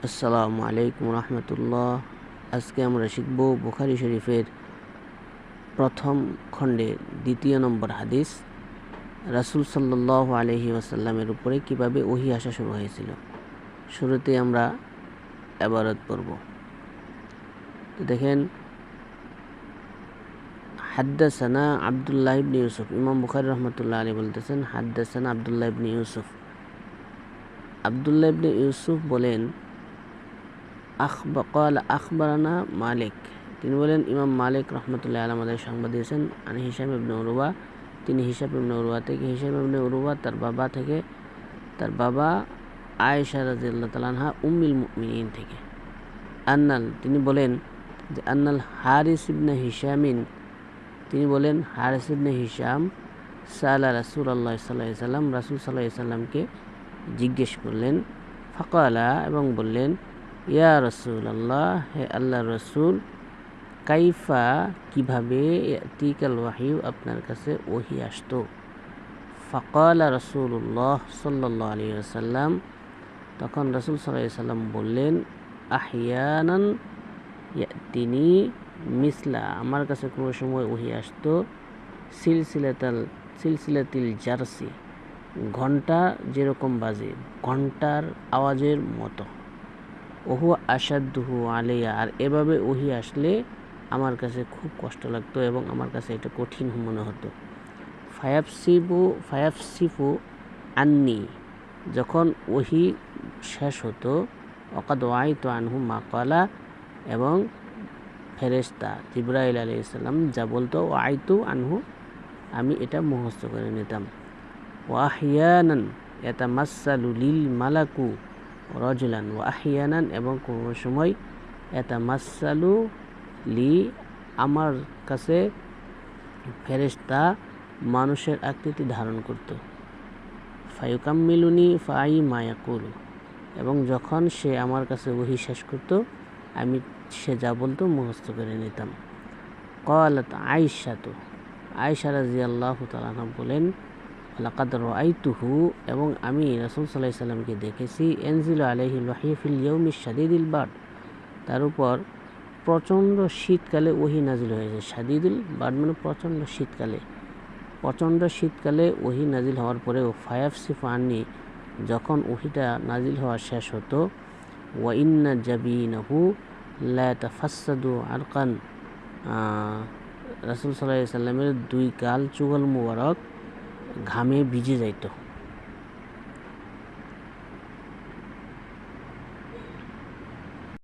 আসসালামু আলাইকুম রহমতুল্লাহ। আজকে আমরা শিখব বুখারী শরীফের প্রথম খণ্ডের ২য় নম্বর হাদিস, রাসূল সাল্লাল্লাহু আলাইহি ওয়াসাল্লামের উপরে কিভাবে ওহী আসা শুরু হয়েছিল। শুরুতে আমরা ইবারত পড়ব। তো দেখেন, হাদ্দাসানা আব্দুল্লাহ ইবনে ইউসুফ। ইমাম বুখারী রহমতুল্লাহ আলাইহি বলতেছেন, হাদ্দাসানা আব্দুল্লাহ ইবনে ইউসুফ। আব্দুল্লাহ ইবনে ইউসুফ বলেন, আখবারানা মালিক। তিনি বলেন, ইমাম মালিক রহমতুল্লাহ আলাইহি আমাদের সংবাদ দিয়েছেন, আন হিশাম ইবনে উরওয়া। তিনি হিশাম ইবনে উরওয়া থেকে, হিশাম ইবনে উরওয়া তার বাবা থেকে, তার বাবা আয়েশা রাদিয়াল্লাহু তাআলা আনহা উম্মুল মুমিনিন থেকে। তিনি বলেন যে আন্নাল হারিস ইবনে হিশামিন, তিনি বলেন হারিস ইবনে হিশাম সাআলা রাসূলুল্লাহ সাল্লাল্লাহু আলাইহি ওয়াসাল্লাম, রাসূল সাল্লাল্লাহু আলাইহি ওয়াসাল্লামকে জিজ্ঞেস করলেন, ফাকালা, এবং বললেন, ইয়া রাসূলুল্লাহ, হে আল্লাহর রাসূল, কাইফা, কিভাবে, ইয়াতিকাল ওয়াহয়ু, আপনার কাছে ওহী আসতো। ফাকালা রাসূলুল্লাহ সাল্লাল্লাহু আলাইহি ওয়াসাল্লাম, তখন রাসূল সাল্লাল্লাহু আলাইহি ওয়াসাল্লাম বললেন, আহইয়ানান ইয়াতিনি মিসলা, আমার কাছে কোনো সময় ওহী আসতো সিলসিলাতিল জারসি, ঘন্টা যেরকম বাজে, ঘন্টার আওয়াজের মতো। ওহু আসাদুহু আলাইয়া, আর এভাবে ওহী আসলে আমার কাছে খুব কষ্ট লাগতো এবং আমার কাছে এটা কঠিন মনে হতো। ফায়াফসিফু আন্নি, যখন ওহী শেষ হতো, ওয়াকাদ ওয়াইতু আনহু মা ক্বালা, এবং ফেরেশতা জিবরাইল আলাইহিস সালাম যা বলতো, ওয়াইতু আনহু, আমি এটা মুখস্থ করে নিতাম। ওয়া আহইয়ানান ইয়াতামাসসালু লিল মালাকু রাজুলান, ওয়া আহইয়ানান, এবং কোনো সময় ইয়াতামাসসালু লি, আমার কাছে ফেরেশতা মানুষের আকৃতি ধারণ করত। ফায়ুকাম্মিলুনি ফাই মা ইয়াকুলু, এবং যখন সে আমার কাছে ওহী শেষ করত, আমি সে যা বলতো মুখস্থ করে নিতাম। ক্বালাত আয়েশাতু, আয়েশা রাদিয়াল্লাহু তাআলা আনহা বলেন, লাকাদ রাআইতুহু, এবং আমি রাসূল সাল্লাল্লাহু আলাইহি ওয়াসাল্লামকে দেখেছি, ইয়ানজিলু আলাইহিল ওয়াহয়ু ফিল ইয়াউমিশ শাদীদিল বারদ, তার উপর প্রচণ্ড শীতকালে ওহী নাজিল হয়েছে। শাদীদুল বারদ মানে প্রচণ্ড শীতকালে। প্রচণ্ড শীতকালে ওহী নাজিল হওয়ার পরেও ফায়াফসিফু আন্নি, যখন ওহীটা নাজিল হওয়া শেষ হতো, ওয়া ইন্না জাবিনাহু লা তাফাসসাদু আরকান, রাসূল সাল্লাল্লাহু আলাইহি ওয়াসাল্লামের দুই গাল চুগল মুবারক ঘামে ভিজে যাইত।